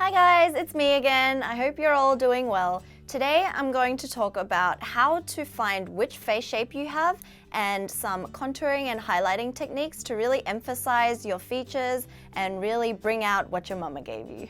Hi guys, it's me again. I hope you're all doing well. Today I'm going to talk about how to find which face shape you have and some contouring and highlighting techniques to really emphasize your features and really bring out what your mama gave you.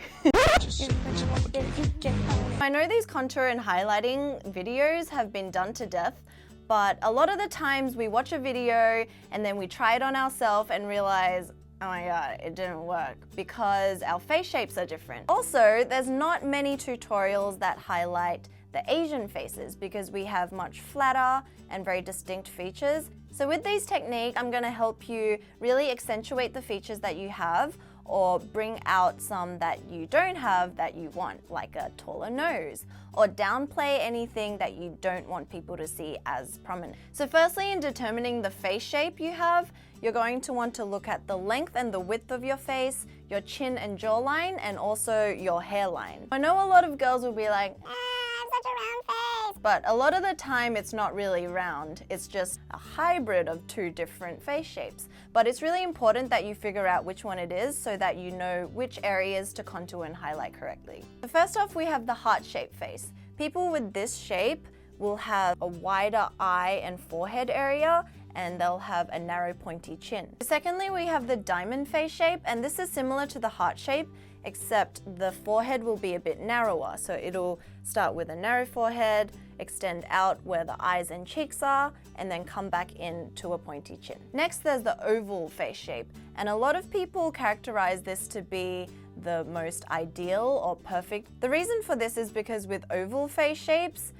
I know these contour and highlighting videos have been done to death, but a lot of the times we watch a video and then we try it on ourselves and realize, oh my god, it didn't work because our face shapes are different. Also, there's not many tutorials that highlight the Asian faces because we have much flatter and very distinct features. So with these techniques, I'm going to help you really accentuate the features that you have or bring out some that you don't have that you want, like a taller nose, or downplay anything that you don't want people to see as prominent. So firstly, in determining the face shape you have, you're going to want to look at the length and the width of your face, your chin and jawline, and also your hairline. I know a lot of girls will be like, I have such a round face. But a lot of the time it's not really round, it's just a hybrid of two different face shapes. But it's really important that you figure out which one it is so that you know which areas to contour and highlight correctly. So first off, we have the heart-shaped face. People with this shape will have a wider eye and forehead area, and they'll have a narrow pointy chin. Secondly, we have the diamond face shape, and this is similar to the heart shape, except the forehead will be a bit narrower. So it'll start with a narrow forehead, extend out where the eyes and cheeks are, and then come back in to a pointy chin. Next, there's the oval face shape, and a lot of people characterize this to be the most ideal or perfect. The reason for this is because with oval face shapes,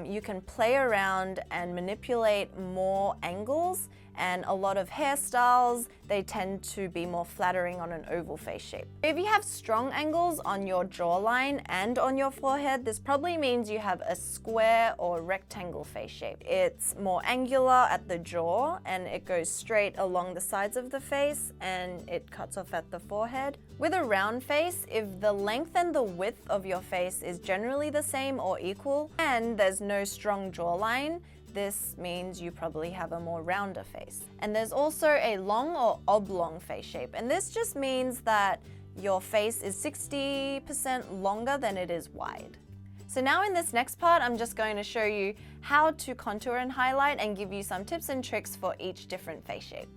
you can play around and manipulate more angles, and a lot of hairstyles, they tend to be more flattering on an oval face shape. If you have strong angles on your jawline and on your forehead, this probably means you have a square or rectangle face shape. It's more angular at the jaw and it goes straight along the sides of the face and it cuts off at the forehead. With a round face, if the length and the width of your face is generally the same or equal and there's no strong jawline, this means you probably have a more rounder face. And there's also a long or oblong face shape, and this just means that your face is 60% longer than it is wide. So now in this next part, I'm just going to show you how to contour and highlight and give you some tips and tricks for each different face shape.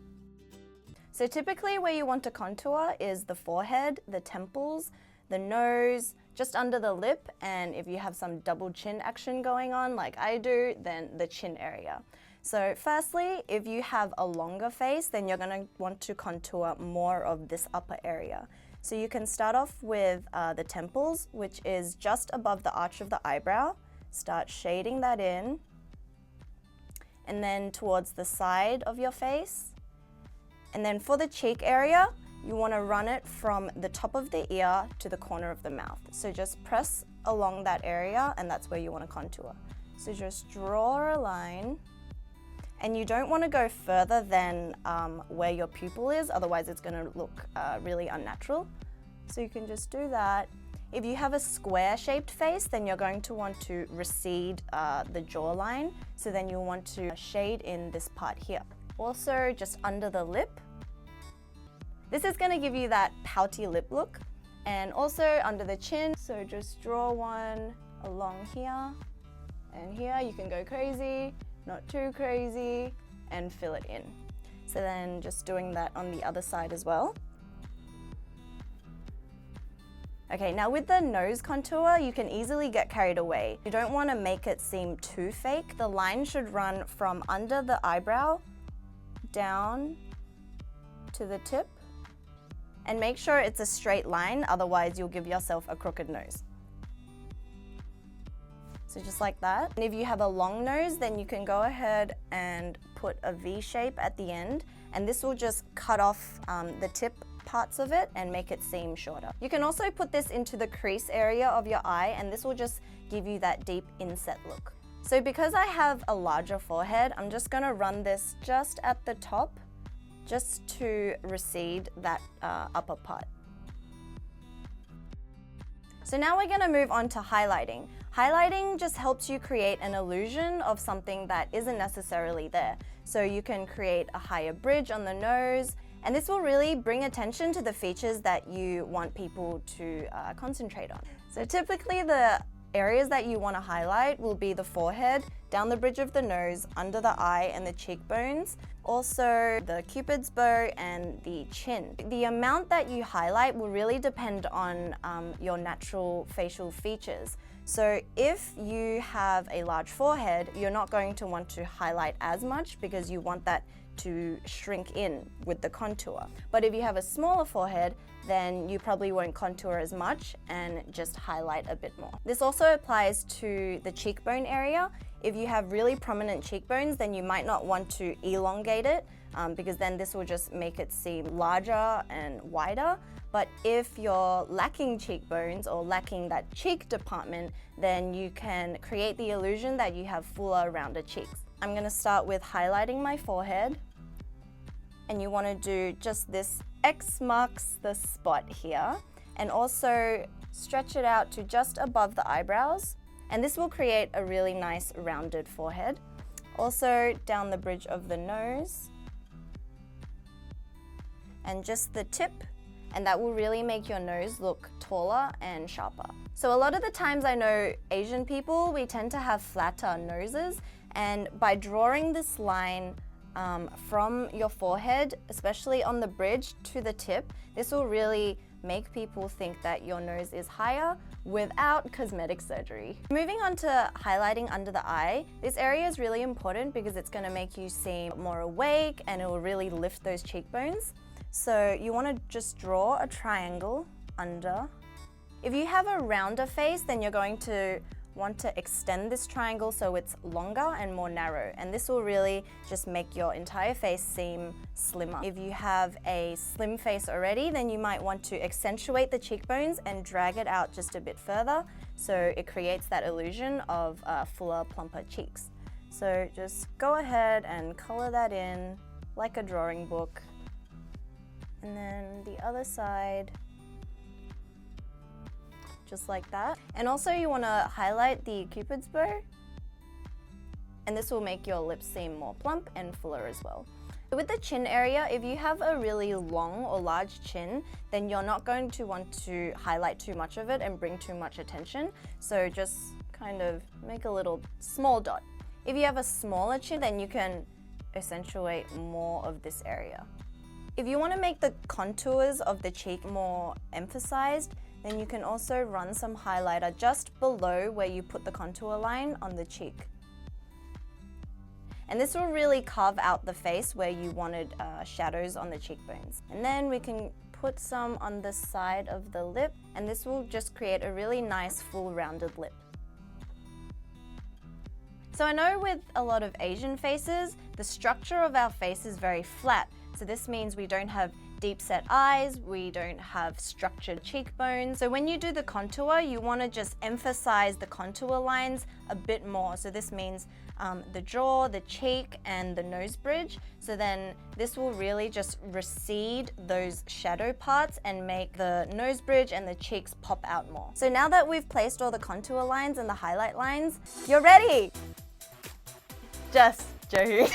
So typically where you want to contour is the forehead, the temples, the nose, just under the lip, and if you have some double chin action going on like I do, then the chin area. So firstly, if you have a longer face, then you're going to want to contour more of this upper area. So you can start off with the temples, which is just above the arch of the eyebrow. Start shading that in. And then towards the side of your face. And then for the cheek area, you want to run it from the top of the ear to the corner of the mouth. So just press along that area and that's where you want to contour. So just draw a line, and you don't want to go further than where your pupil is, otherwise it's going to look really unnatural. So you can just do that. If you have a square shaped face, then you're going to want to recede the jawline. So then you'll want to shade in this part here. Also just under the lip. This is going to give you that pouty lip look, and also under the chin. So just draw one along here, and here you can go crazy, not too crazy, and fill it in. So then just doing that on the other side as well. Okay, now with the nose contour, you can easily get carried away. You don't want to make it seem too fake. The line should run from under the eyebrow down to the tip. And make sure it's a straight line, otherwise you'll give yourself a crooked nose. So just like that. And if you have a long nose, then you can go ahead and put a V shape at the end, and this will just cut off the tip parts of it and make it seem shorter. You can also put this into the crease area of your eye, and this will just give you that deep inset look. So because I have a larger forehead, I'm just gonna run this just at the top, just to recede that upper part. So now we're going to move on to highlighting. Highlighting just helps you create an illusion of something that isn't necessarily there. So you can create a higher bridge on the nose, And this will really bring attention to the features that you want people to concentrate on. So typically the areas that you want to highlight will be the forehead, down the bridge of the nose, under the eye and the cheekbones, also the cupid's bow and the chin. The amount that you highlight will really depend on your natural facial features. So if you have a large forehead, you're not going to want to highlight as much because you want that to shrink in with the contour. But if you have a smaller forehead, then you probably won't contour as much and just highlight a bit more. This also applies to the cheekbone area. If you have really prominent cheekbones, then you might not want to elongate it because then this will just make it seem larger and wider. But if you're lacking cheekbones or lacking that cheek department, then you can create the illusion that you have fuller, rounder cheeks. I'm gonna start with highlighting my forehead. And you wanna do just this X marks the spot here, and also stretch it out to just above the eyebrows. And this will create a really nice rounded forehead. Also down the bridge of the nose. And just the tip, and that will really make your nose look taller and sharper. So a lot of the times I know Asian people, we tend to have flatter noses, and by drawing this line from your forehead, especially on the bridge to the tip, this will really make people think that your nose is higher without cosmetic surgery. Moving on to highlighting under the eye, this area is really important because it's going to make you seem more awake and it will really lift those cheekbones. So you want to just draw a triangle under. If you have a rounder face, then you're going to want to extend this triangle so it's longer and more narrow, and this will really just make your entire face seem slimmer. If you have a slim face already, then you might want to accentuate the cheekbones and drag it out just a bit further so it creates that illusion of fuller, plumper cheeks. So just go ahead and color that in like a drawing book, and then the other side just like that. And also you want to highlight the cupid's bow, and this will make your lips seem more plump and fuller as well. With the chin area, if you have a really long or large chin, then you're not going to want to highlight too much of it and bring too much attention. So just kind of make a little small dot. If you have a smaller chin, then you can accentuate more of this area. If you want to make the contours of the cheek more emphasized, then you can also run some highlighter just below where you put the contour line on the cheek. And this will really carve out the face where you wanted shadows on the cheekbones. And then we can put some on the side of the lip, and this will just create a really nice full rounded lip. So I know with a lot of Asian faces, the structure of our face is very flat. So this means we don't have deep set eyes, we don't have structured cheekbones. So when you do the contour, you want to just emphasize the contour lines a bit more. So this means the jaw, the cheek, and the nose bridge. So then this will really just recede those shadow parts and make the nose bridge and the cheeks pop out more. So now that we've placed all the contour lines and the highlight lines, you're ready! Just joking.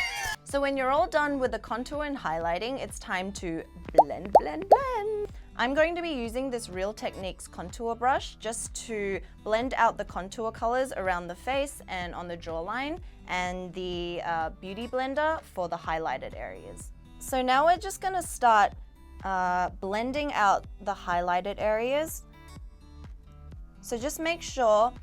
So when you're all done with the contour and highlighting, it's time to blend, blend, blend. I'm going to be using this Real Techniques contour brush just to blend out the contour colors around the face and on the jawline, and the Beauty Blender for the highlighted areas. So now we're just gonna start blending out the highlighted areas. So just make sure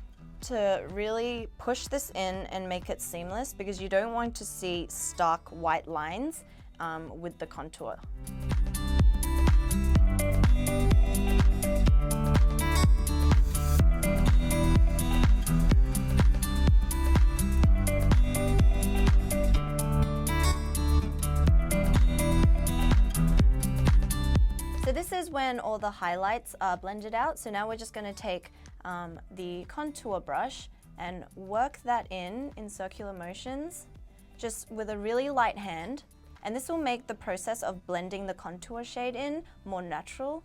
to really push this in and make it seamless, because you don't want to see stark white lines with the contour. So this is when all the highlights are blended out. So now we're just going to take the contour brush and work that in circular motions, just with a really light hand. And this will make the process of blending the contour shade in more natural.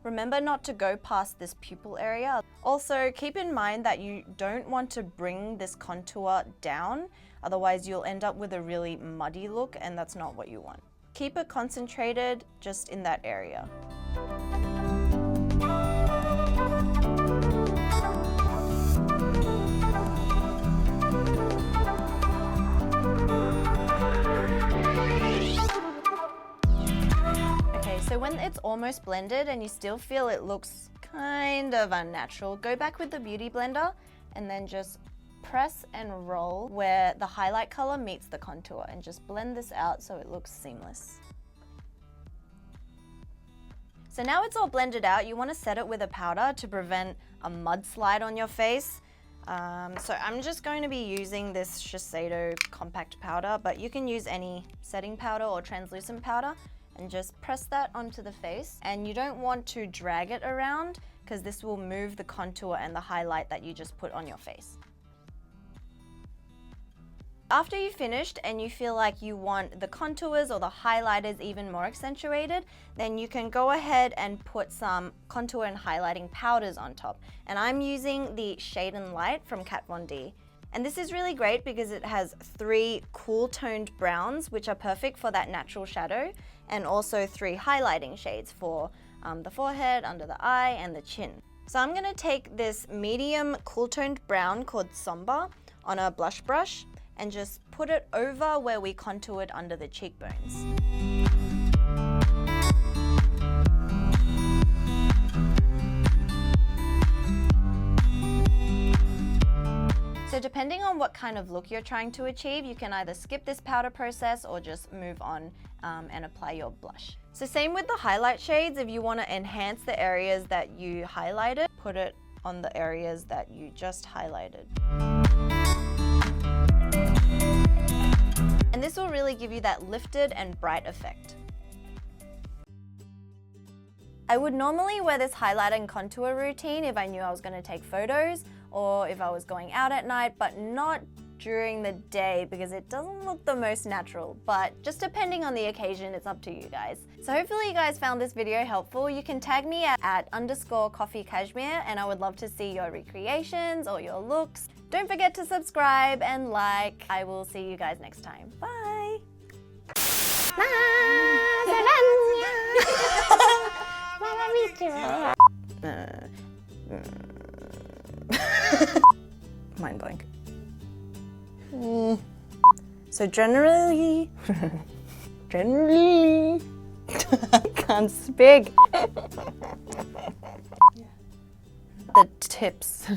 Remember not to go past this pupil area. Also, keep in mind that you don't want to bring this contour down, otherwise you'll end up with a really muddy look, and that's not what you want. keep it concentrated just in that area. Okay, so when it's almost blended and you still feel it looks kind of unnatural, go back with the Beauty Blender and then just press and roll where the highlight color meets the contour and just blend this out so it looks seamless. So now it's all blended out, you want to set it with a powder to prevent a mudslide on your face. So I'm just going to be using this Shiseido compact powder, but you can use any setting powder or translucent powder and just press that onto the face. And you don't want to drag it around because this will move the contour and the highlight that you just put on your face. After you've finished and you feel like you want the contours or the highlighters even more accentuated, then you can go ahead and put some contour and highlighting powders on top. And I'm using the Shade and Light from Kat Von D. And this is really great because it has 3 cool toned browns, which are perfect for that natural shadow, and also 3 highlighting shades for the forehead, under the eye, and the chin. So I'm gonna take this medium cool toned brown called Sombre on a blush brush and just put it over where we contoured under the cheekbones. So depending on what kind of look you're trying to achieve, you can either skip this powder process or just move on and apply your blush. So same with the highlight shades, if you want to enhance the areas that you highlighted, put it on the areas that you just highlighted. And this will really give you that lifted and bright effect. I would normally wear this highlight and contour routine if I knew I was going to take photos or if I was going out at night, but not during the day because it doesn't look the most natural. But just depending on the occasion, it's up to you guys. So hopefully you guys found this video helpful. You can tag me at _coffeecashmere and I would love to see your recreations or your looks. Don't forget to subscribe and like. I will see you guys next time. Bye! Mind blank. So generally, can't speak. The tips.